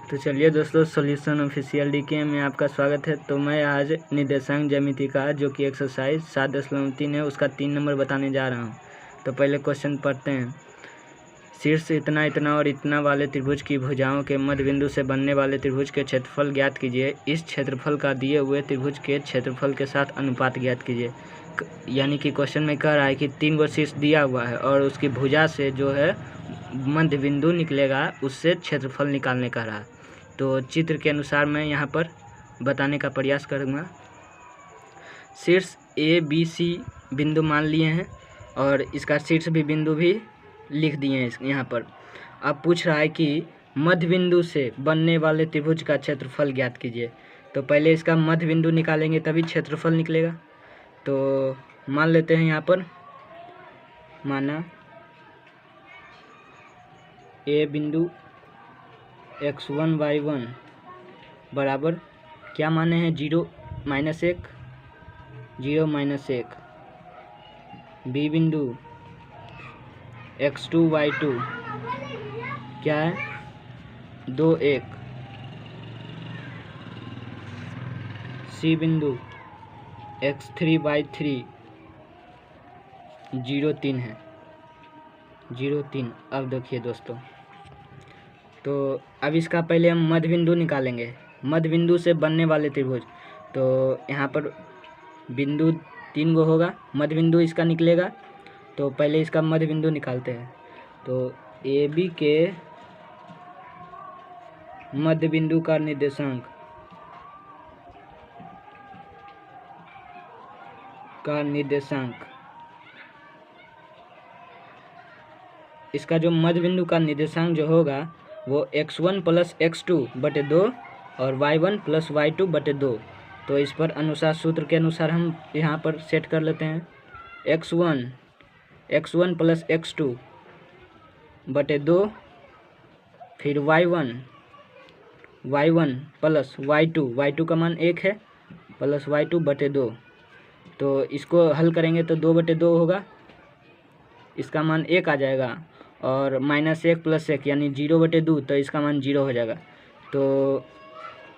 तो चलिए दोस्तों, सॉल्यूशन ऑफिशियल डीके में आपका स्वागत है। तो मैं आज निर्देशांक ज्यामिति का जो कि एक्सरसाइज 7.3 है उसका 3 नंबर बताने जा रहा हूं। तो पहले क्वेश्चन पढ़ते हैं। शीर्ष इतना इतना और इतना वाले त्रिभुज की भुजाओं के मध्य बिंदु से बनने वाले त्रिभुज के क्षेत्रफल ज्ञात कीजिए। इस क्षेत्रफल का दिए हुए त्रिभुज के क्षेत्रफल के साथ अनुपात ज्ञात कीजिए। यानी कि क्वेश्चन में कह रहा है कि 3 गो शीर्ष दिया हुआ है और उसकी भुजा से जो है मध्य बिंदु निकलेगा, उससे क्षेत्रफल निकालने का रहा। तो चित्र के अनुसार मैं यहाँ पर बताने का प्रयास करूँगा। शीर्ष ए बी सी बिंदु मान लिए हैं और इसका शीर्ष भी बिंदु भी लिख दिए हैं यहाँ पर। अब पूछ रहा है कि मध्य बिंदु से बनने वाले त्रिभुज का क्षेत्रफल ज्ञात कीजिए। तो पहले इसका मध्य बिंदु निकालेंगे तभी क्षेत्रफल निकलेगा। तो मान लेते हैं यहाँ पर, माना ए बिंदु x1 y1 बराबर क्या माने हैं 0 -1 0 -1। बी बिंदु x2 y2 क्या है 2 1। सी बिंदु x3 y3 0 3 है 0 3। अब देखिए दोस्तों, तो अब इसका पहले हम मध्य बिंदु निकालेंगे। मध्य बिंदु से बनने वाले त्रिभुज, तो यहाँ पर बिंदु 3 गो होगा, मध्य बिंदु इसका निकलेगा। तो पहले इसका मध्य बिंदु निकालते हैं। तो ए बी के मध्य बिंदु का निर्देशांक इसका जो मध्य बिंदु का निर्देशांक जो होगा वो x1 + x2 बटे 2 और y1 + y2 बटे 2। तो इस पर अनुसार सूत्र के अनुसार हम यहाँ पर सेट कर लेते हैं। x1 + x2 बटे 2, फिर y1 + y2 का मान 1 है, प्लस y2 बटे 2। तो इसको हल करेंगे तो 2 बटे 2 होगा, इसका मान 1 आ जाएगा। और -1 + 1 यानी 0 बटे 2, तो इसका मान 0 हो जाएगा। तो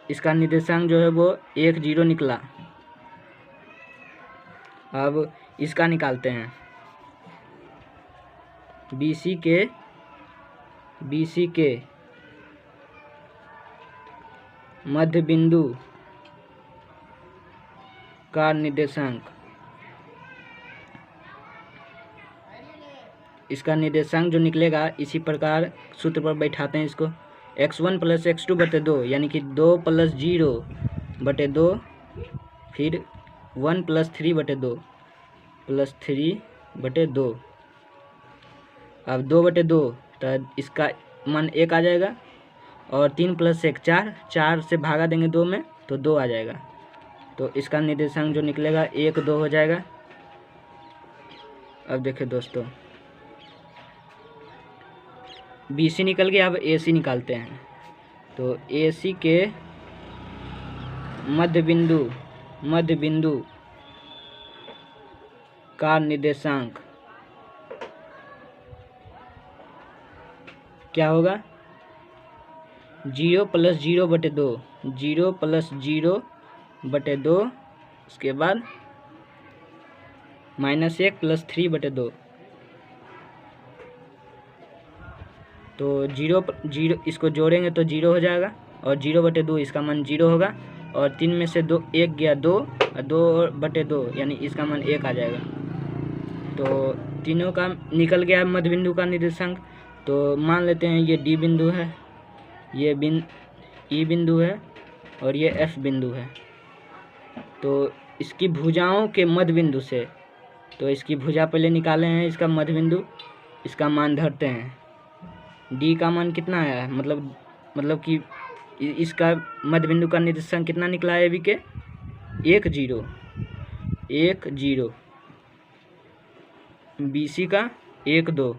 इसका निर्देशांक जो है वो 1 0 निकला। अब इसका निकालते हैं। BC के मध्य बिंदु का निर्देशांक, इसका निर्देशांक जो निकलेगा इसी प्रकार सूत्र पर बैठाते हैं इसको। x1 + x2 बटे 2 यानी कि 2 + 0 बटे 2, फिर 1 + 3 बटे 2 + 3 बटे 2। अब 2 बटे 2, तो इसका मान 1 आ जाएगा। और 3 + 1 4, 4 से भागा देंगे 2 में तो 2 आ जाएगा। तो इसका निर्देशांक जो निकलेगा 1 2 हो जाएगा। अब देखिए दोस्तों, BC निकल गया। अब AC निकालते हैं। तो AC के मध्य बिंदु का निर्देशांक क्या होगा 0 + 0 बटे 2, 0 + 0 बटे 2, उसके बाद -1 + 3 बटे 2। तो 0 इसको जोड़ेंगे तो 0 हो जाएगा, और 0 बटे 2 इसका मान 0 होगा। और 3 में से 2 1 गया 2, और 2 बटे 2 यानी इसका मान 1 आ जाएगा। तो तीनों का निकल गया मध्य बिंदु का निर्देशांक। तो मान लेते हैं ये D बिंदु है, ये E बिंदु है और ये F बिंदु है। तो इसकी भुजाओं के मध्य बिंदु से, तो इसकी भुजा पहले निकाले हैं, इसका मध्य बिंदु, इसका मान धरते हैं। D का मान कितना आया है, मतलब कि इसका मध्य बिंदु का निर्देशांक कितना निकला है AB के 1 0 1 0। BC का 1 2,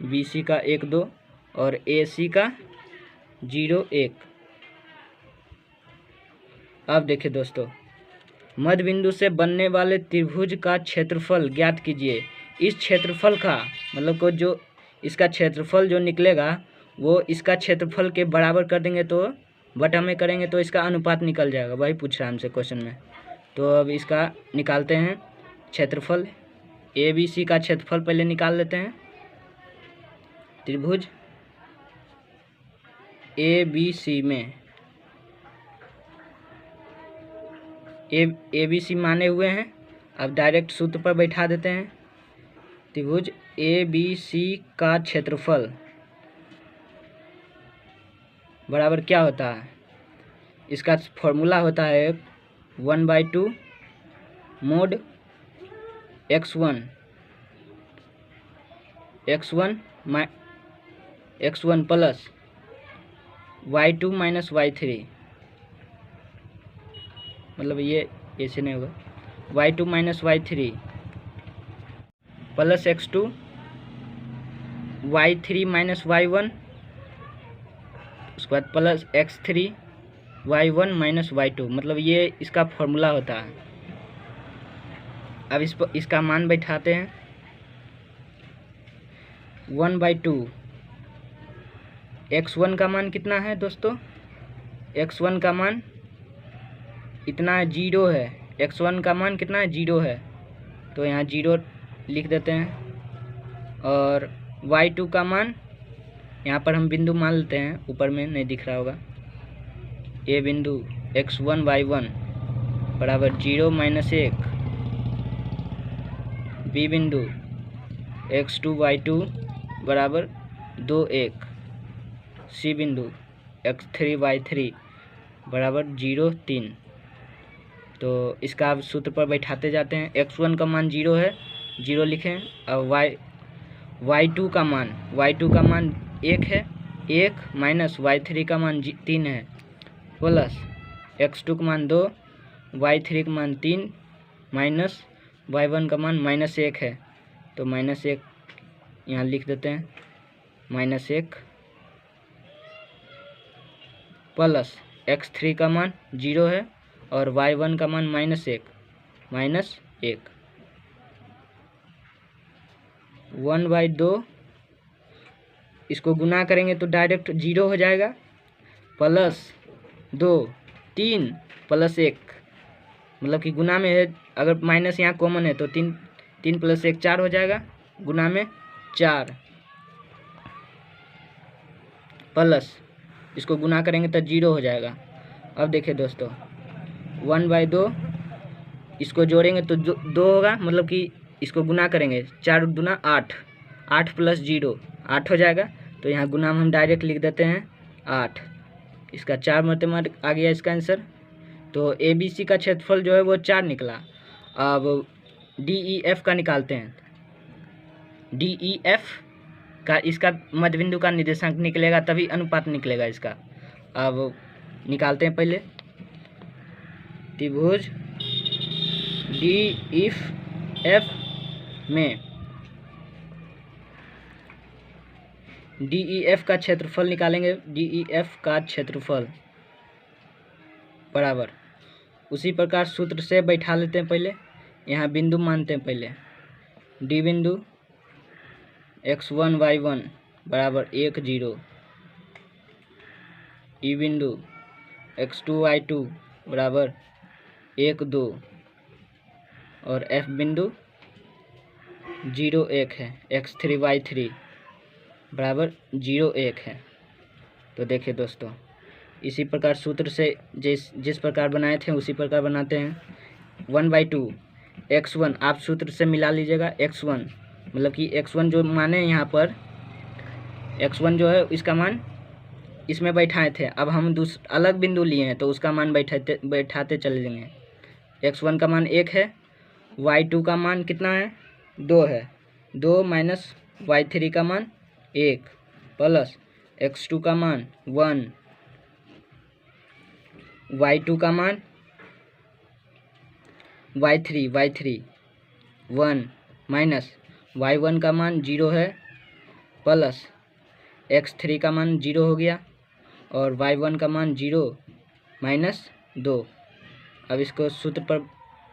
BC का 1 2 और AC का 0 1। अब देखिए दोस्तों, मध्य बिंदु से बनने वाले त्रिभुज का क्षेत्रफल ज्ञात कीजिए। इस क्षेत्रफल का मतलब को जो इसका क्षेत्रफल जो निकलेगा वो इसका क्षेत्रफल के बराबर कर देंगे तो बटा में करेंगे तो इसका अनुपात निकल जाएगा। वही पूछ रहा है हमसे क्वेश्चन में। तो अब इसका निकालते हैं क्षेत्रफल। ABC का क्षेत्रफल पहले निकाल लेते हैं। त्रिभुज ABC में ABC माने हुए हैं। अब डायरेक्ट सूत्र पर बैठा देते हैं। त्रिभुज ABC का क्षेत्रफल बराबर क्या होता है? इसका फॉर्मूला होता है 1/2 mode x1 plus y2 minus y3, मतलब ये ऐसे नहीं होगा, y2 minus y3 plus x2 y3 minus y1, उसके बाद plus x3 y1 minus y2, मतलब ये इसका फॉर्मूला होता है। अब इसका मान बैठाते हैं। 1/2 x1 का मान कितना है दोस्तों? x1 का मान इतना है, 0 है। x1 का मान कितना है? 0 है। तो यहाँ 0 लिख देते हैं। और y2 का मान यहाँ पर हम बिंदु मान लेते हैं, ऊपर में नहीं दिख रहा होगा। ये बिंदु x1 y1 बराबर 0 माइनस 1, बी बिंदु x2 y2 बराबर 2 1, सी बिंदु x3 y3 बराबर 0 3। तो इसका अब सूत्र पर बैठाते जाते हैं। x1 का मान 0 है, 0 लिखें। अब y2 का मान 1 है, 1 माइनस y3 का मान 3 है, प्लस x2 का मान 2, y3 का मान 3, माइनस y1 का मान -1 है। तो -1 यहाँ लिख देते हैं, -1 प्लस x3 का मान 0 है और y1 का मान -1, 1/2 इसको गुना करेंगे तो डायरेक्ट 0 हो जाएगा, प्लस 2 3 प्लस 1, मतलब कि गुना में है। अगर माइनस यहाँ कॉमन है तो 3 प्लस 1 4 हो जाएगा, गुना में 4, प्लस इसको गुना करेंगे तो 0 हो जाएगा। अब देखिए दोस्तों, 1/2 इसको जोड़ेंगे तो 2 होगा, मतलब कि इसको गुना करेंगे 4 दूना 8, 8 प्लस 0 8 हो जाएगा। तो यहाँ गुना में हम डायरेक्ट लिख देते हैं 8। इसका 4 मरते आ गया इसका आंसर। तो ABC का क्षेत्रफल जो है वो 4 निकला। अब DEF का निकालते हैं। DEF का इसका मध्य बिंदु का निर्देशांक निकलेगा तभी अनुपात निकलेगा इसका। अब निकालते हैं पहले। त्रिभुज DEF में DEF का क्षेत्रफल निकालेंगे। DEF का क्षेत्रफल बराबर उसी प्रकार सूत्र से बैठा लेते हैं। पहले यहाँ बिंदु मानते हैं। पहले D बिंदु x1 y1 बराबर 1 0, E बिंदु x2 y2 बराबर 1 2 और F बिंदु 0 1 है, x3 y3 बराबर 0 1 है। तो देखिए दोस्तों, इसी प्रकार सूत्र से जिस प्रकार बनाए थे उसी प्रकार बनाते हैं। 1/2 x1 आप सूत्र से मिला लीजिएगा। x1 मतलब कि x1 जो माने यहाँ पर x1 जो है इसका मान इसमें बैठाए थे। अब हम अलग बिंदु लिए हैं तो उसका मान बैठाते चले जाएंगे। x1 का मान 1 है, y2 का मान कितना है 2 है, 2 माइनस y3 का मान 1 प्लस x2 का मान 1, y2 का मान y3 1 माइनस y1 का मान 0 है, प्लस x3 का मान 0 हो गया और y1 का मान 0 माइनस 2। अब इसको सूत्र पर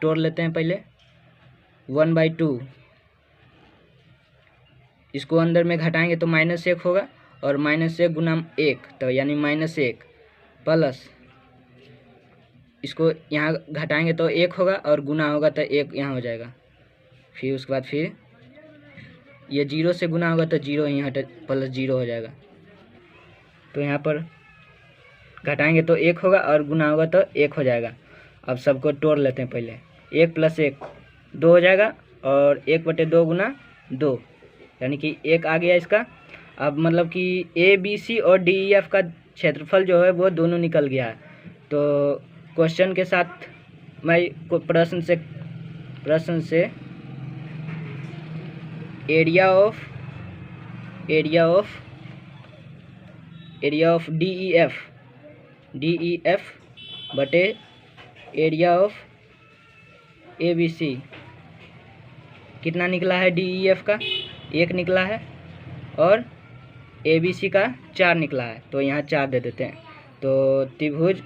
तोड़ लेते हैं। पहले 1/2 इसको अंदर में घटाएंगे तो -1 होगा और -1 गुना 1, तो यानी -1 प्लस इसको यहाँ घटाएंगे तो 1 होगा और गुना होगा तो 1 यहाँ हो जाएगा। फिर उसके बाद फिर ये 0 से गुना होगा तो 0 यहाँ प्लस 0 हो जाएगा। तो यहाँ पर घटाएंगे तो 1 होगा और गुना होगा तो 1 हो जाएगा। अब सबको तोड़ लेते हैं पहले। 1 + 1 2 हो जाएगा और 1/2 गुना 2 यानी कि 1 आ गया इसका। अब मतलब कि ABC और DEF का क्षेत्रफल जो है वो दोनों निकल गया है। तो क्वेश्चन के साथ मैं प्रश्न से एरिया ऑफ DEF बटे एरिया ऑफ ABC कितना निकला है? DEF का 1 निकला है और ABC का 4 निकला है, तो यहाँ 4 दे देते हैं। तो त्रिभुज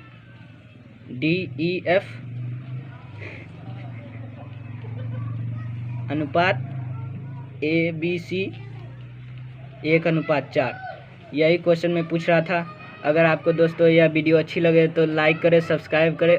DEF अनुपात ABC 1:4, यही क्वेश्चन में पूछ रहा था। अगर आपको दोस्तों यह वीडियो अच्छी लगे तो लाइक करें, सब्सक्राइब करें।